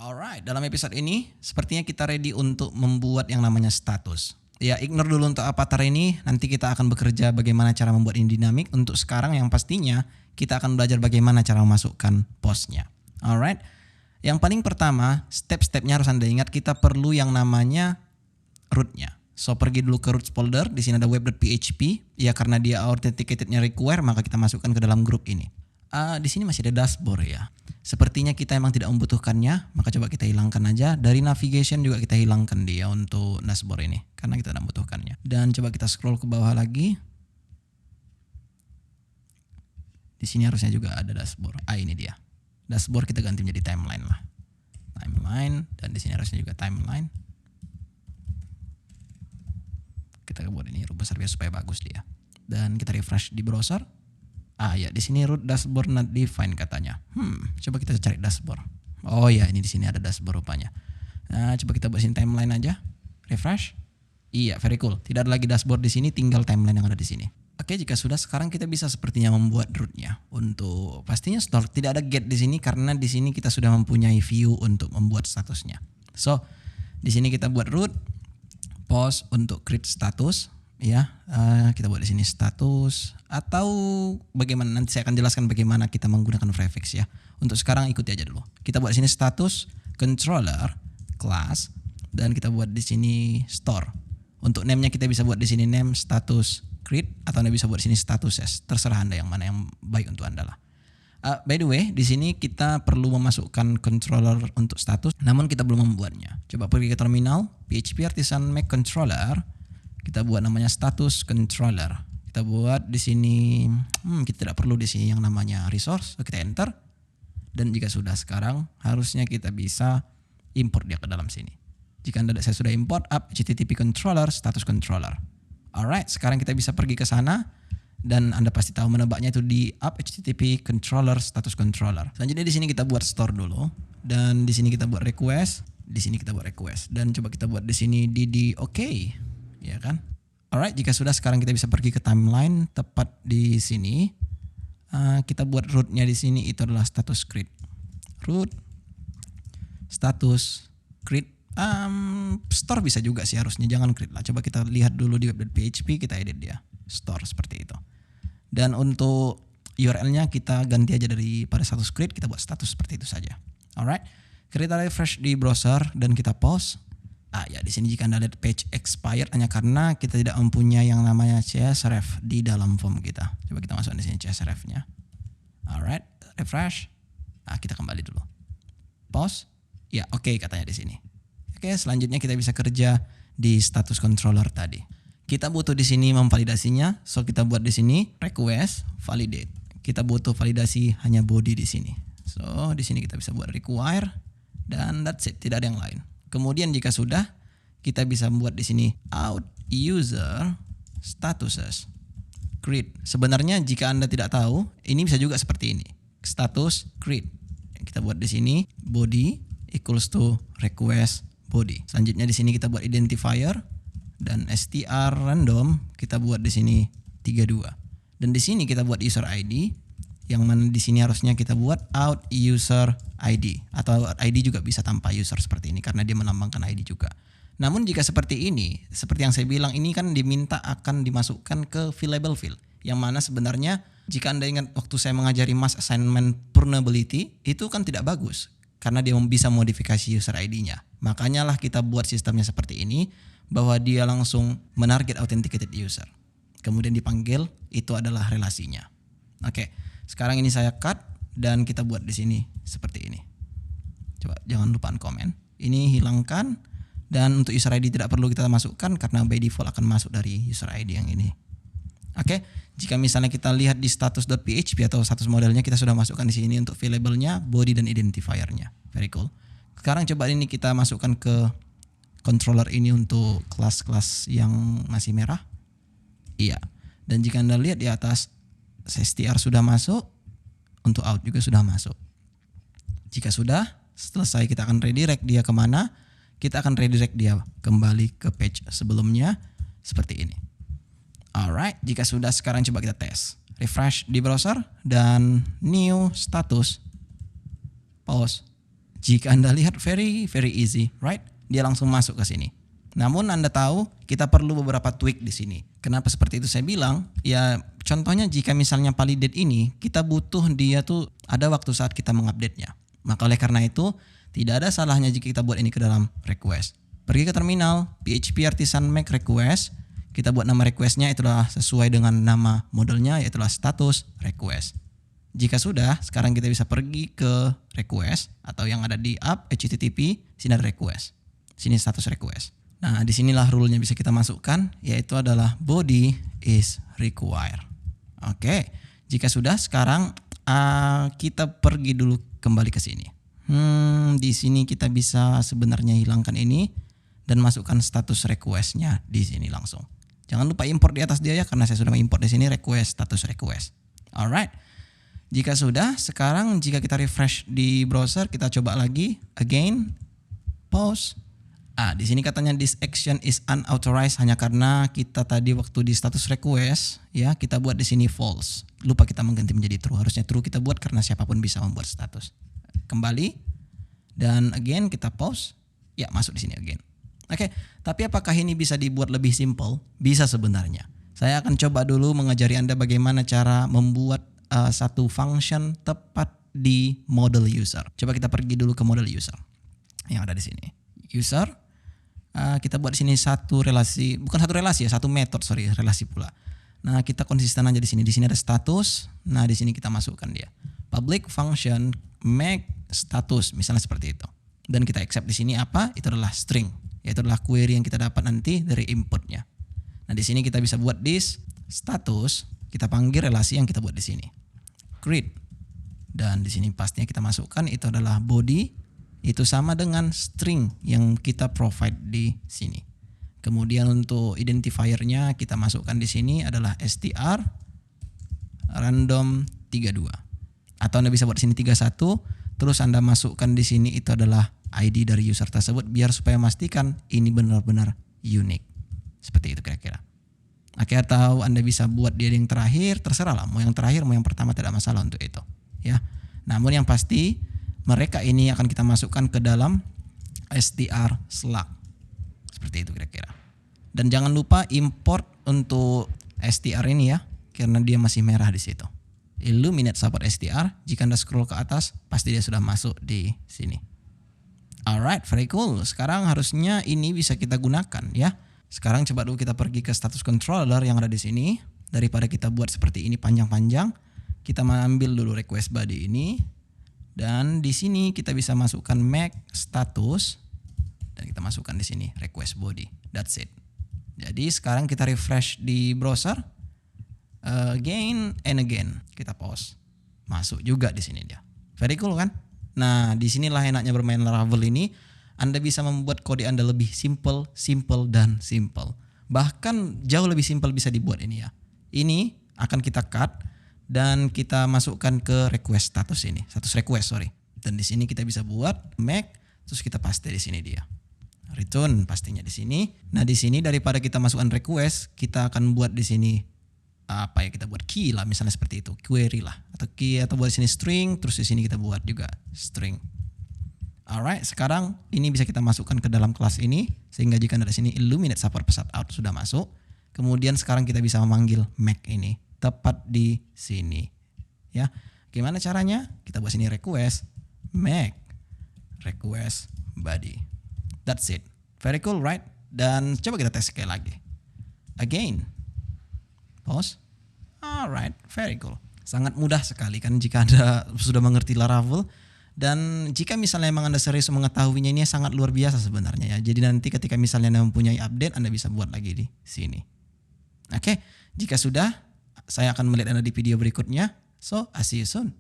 Alright, dalam episode ini sepertinya kita ready untuk membuat yang namanya status. Ya, ignore dulu untuk avatar ini, nanti kita akan bekerja bagaimana cara membuat ini dinamik. Untuk sekarang yang pastinya kita akan belajar bagaimana cara memasukkan postnya. Alright, yang paling pertama, step-stepnya harus Anda ingat, kita perlu yang namanya rootnya. So, pergi dulu ke roots folder, di sini ada web.php. Ya, karena dia authenticatednya require, maka kita masukkan ke dalam grup ini. Di sini masih ada dashboard ya. Sepertinya kita emang tidak membutuhkannya, maka coba kita hilangkan aja. Dari navigation juga kita hilangkan dia untuk dashboard ini, karena kita tidak membutuhkannya. Dan coba kita scroll ke bawah lagi. Di sini harusnya juga ada dashboard. Ini dia. Dashboard kita ganti menjadi timeline lah. Timeline, dan di sini harusnya juga timeline. Kita buat ini rubah besar supaya bagus dia. Dan kita refresh di browser. Ya, di sini root dashboard not defined katanya. Coba kita cari dashboard. Oh ya, ini di sini ada dashboard rupanya. Nah, coba kita buat sini timeline aja. Refresh. Iya, very cool. Tidak ada lagi dashboard di sini, tinggal timeline yang ada di sini. Oke, jika sudah, sekarang kita bisa sepertinya membuat rootnya. Untuk pastinya store, tidak ada get di sini karena di sini kita sudah mempunyai view untuk membuat statusnya. So, di sini kita buat root post untuk create status. Ya, kita buat di sini status atau bagaimana, nanti saya akan jelaskan bagaimana kita menggunakan prefix ya. Untuk sekarang ikuti aja dulu. Kita buat di sini status controller class dan kita buat di sini store. Untuk name-nya kita bisa buat di sini name status create atau Anda bisa buat di sini statuses. Terserah Anda yang mana yang baik untuk Anda lah. By the way, di sini kita perlu memasukkan controller untuk status, namun kita belum membuatnya. Coba pergi ke terminal, PHP artisan make controller. Kita buat namanya status controller. Kita buat di sini, kita tidak perlu di sini yang namanya resource. So, kita enter. Dan jika sudah sekarang, harusnya kita bisa import dia ke dalam sini. Jika saya sudah import up HTTP controller, status controller. Alright, sekarang kita bisa pergi ke sana. Dan Anda pasti tahu menebaknya itu di up HTTP controller, status controller. Selanjutnya di sini kita buat store dulu. Dan di sini kita buat request. Di sini kita buat request. Dan coba kita buat di sini dd OK. Ya kan? Alright, jika sudah sekarang kita bisa pergi ke timeline tepat di sini. Kita buat rootnya di sini itu adalah status create. Root status create. Store bisa juga sih harusnya, jangan create lah. Coba kita lihat dulu di web.php, kita edit dia. Store seperti itu. Dan untuk URL-nya kita ganti aja daripada status create, kita buat status seperti itu saja. Alright, kita refresh di browser dan kita pause. Ya, di sini jika Anda lihat page expired hanya karena kita tidak mempunyai yang namanya csref di dalam form kita. Coba kita masuk di sini csref-nya. Alright, refresh. Kita kembali dulu. Pause. Ya, oke katanya di sini. Oke, selanjutnya kita bisa kerja di status controller tadi. Kita butuh di sini memvalidasinya, so kita buat di sini request validate. Kita butuh validasi hanya body di sini. So, di sini kita bisa buat require dan that's it, tidak ada yang lain. Kemudian jika sudah, kita bisa membuat di sini out user statuses create. Sebenarnya jika Anda tidak tahu, ini bisa juga seperti ini. Status create. Kita buat di sini body equals to request body. Selanjutnya di sini kita buat identifier dan str random kita buat di sini 32. Dan di sini kita buat user ID yang mana di sini harusnya kita buat out user ID atau ID juga bisa tanpa user seperti ini karena dia melambangkan ID juga. Namun jika seperti ini, seperti yang saya bilang ini kan diminta akan dimasukkan ke fillable field yang mana sebenarnya jika Anda ingat waktu saya mengajari mass assignment purnability itu kan tidak bagus karena dia bisa modifikasi user ID-nya. Makanya lah kita buat sistemnya seperti ini bahwa dia langsung menarget authenticated user. Kemudian dipanggil itu adalah relasinya. Oke. Sekarang ini saya cut dan kita buat di sini seperti ini. Coba jangan lupa komen. Ini hilangkan dan untuk user ID tidak perlu kita masukkan karena by default akan masuk dari user ID yang ini. Oke, jika misalnya kita lihat di status.php atau status modelnya kita sudah masukkan di sini untuk variable-nya, body dan identifier-nya. Very cool. Sekarang coba ini kita masukkan ke controller ini untuk kelas-kelas yang masih merah. Iya. Dan jika Anda lihat di atas str sudah masuk, untuk out juga sudah masuk. Jika sudah selesai kita akan redirect dia kemana? Kita akan redirect dia kembali ke page sebelumnya seperti ini. Alright, jika sudah sekarang coba kita tes. Refresh di browser dan new status pause Jika Anda lihat very easy, right? Dia langsung masuk ke sini. Namun Anda tahu kita perlu beberapa tweak di sini. Kenapa seperti itu saya bilang? Ya contohnya jika misalnya validate ini kita butuh dia tuh ada waktu saat kita mengupdate-nya. Maka oleh karena itu tidak ada salahnya jika kita buat ini ke dalam request. Pergi ke terminal, PHP artisan make request. Kita buat nama requestnya itulah sesuai dengan nama modelnya yaitulah status request. Jika sudah, sekarang kita bisa pergi ke request atau yang ada di app HTTP, sini ada request. Sini status request. Nah, disinilah rule-nya bisa kita masukkan, yaitu adalah body is required. Oke, jika sudah, sekarang kita pergi dulu kembali ke sini. Di sini kita bisa sebenarnya hilangkan ini dan masukkan status request-nya di sini langsung. Jangan lupa import di atas dia ya, karena saya sudah mengimport di sini request status request. Alright. Jika sudah, sekarang jika kita refresh di browser, kita coba lagi, again, pause. Di sini katanya this action is unauthorized hanya karena kita tadi waktu di status request ya kita buat di sini false. Lupa kita mengganti menjadi true. Harusnya true kita buat karena siapapun bisa membuat status. Kembali dan again kita pause. Ya masuk di sini again. Oke, tapi apakah ini bisa dibuat lebih simple? Bisa sebenarnya. Saya akan coba dulu mengajari Anda bagaimana cara membuat satu function tepat di model user. Coba kita pergi dulu ke model user yang ada di sini. User. Kita buat di sini satu relasi, bukan satu relasi ya, satu method, relasi pula. Nah, kita konsisten aja di sini. Di sini ada status. Nah, di sini kita masukkan dia. Public function make status, misalnya seperti itu. Dan kita accept di sini apa? Itu adalah string, yaitu adalah query yang kita dapat nanti dari inputnya. Nah, di sini kita bisa buat this status, kita panggil relasi yang kita buat di sini. Create. Dan di sini pastinya kita masukkan itu adalah body. Itu sama dengan string yang kita provide di sini. Kemudian untuk identifiernya kita masukkan di sini adalah str random 32. Atau Anda bisa buat di sini 31, terus Anda masukkan di sini itu adalah ID dari user tersebut biar supaya memastikan ini benar-benar unik. Seperti itu kira-kira. Oke, atau Anda bisa buat dia yang terakhir, terserah lah. Mau yang terakhir, mau yang pertama tidak masalah untuk itu. Ya. Namun yang pasti mereka ini akan kita masukkan ke dalam str slug. Seperti itu kira-kira. Dan jangan lupa import untuk str ini ya, karena dia masih merah di situ. Illuminate support str. Jika Anda scroll ke atas, pasti dia sudah masuk di sini. Alright, very cool. Sekarang harusnya ini bisa kita gunakan ya. Sekarang coba dulu kita pergi ke status controller yang ada di sini. Daripada kita buat seperti ini panjang-panjang, kita mengambil dulu request body ini. Dan di sini kita bisa masukkan make status dan kita masukkan di sini request body. That's it. Jadi sekarang kita refresh di browser. Again and again. Kita pause. Masuk juga di sini dia. Very cool kan? Nah, disinilah enaknya bermain Laravel ini. Anda bisa membuat kode Anda lebih simple, dan simple. Bahkan jauh lebih simple bisa dibuat ini ya. Ini akan kita cut. Dan kita masukkan ke request status ini, status request Dan di sini kita bisa buat make, terus kita paste di sini dia. Return pastinya di sini. Nah di sini daripada kita masukkan request, kita akan buat di sini apa ya kita buat key lah, misalnya seperti itu, query lah atau key atau buat di sini string, terus di sini kita buat juga string. Alright, sekarang ini bisa kita masukkan ke dalam kelas ini sehingga jika ada di sini illuminate support pesat out sudah masuk. Kemudian sekarang kita bisa memanggil make ini. Tepat di sini ya. Gimana caranya? Kita buat sini request make request body. That's it. Very cool, right? Dan coba kita tes sekali lagi. Again. Pause. Alright, very cool. Sangat mudah sekali kan jika Anda sudah mengerti Laravel. Dan jika misalnya memang Anda serius mengetahuinya, ini sangat luar biasa sebenarnya ya. Jadi nanti ketika misalnya Anda mempunyai update, Anda bisa buat lagi di sini. Oke, jika sudah, saya akan melihat Anda di video berikutnya. So, I'll see you soon.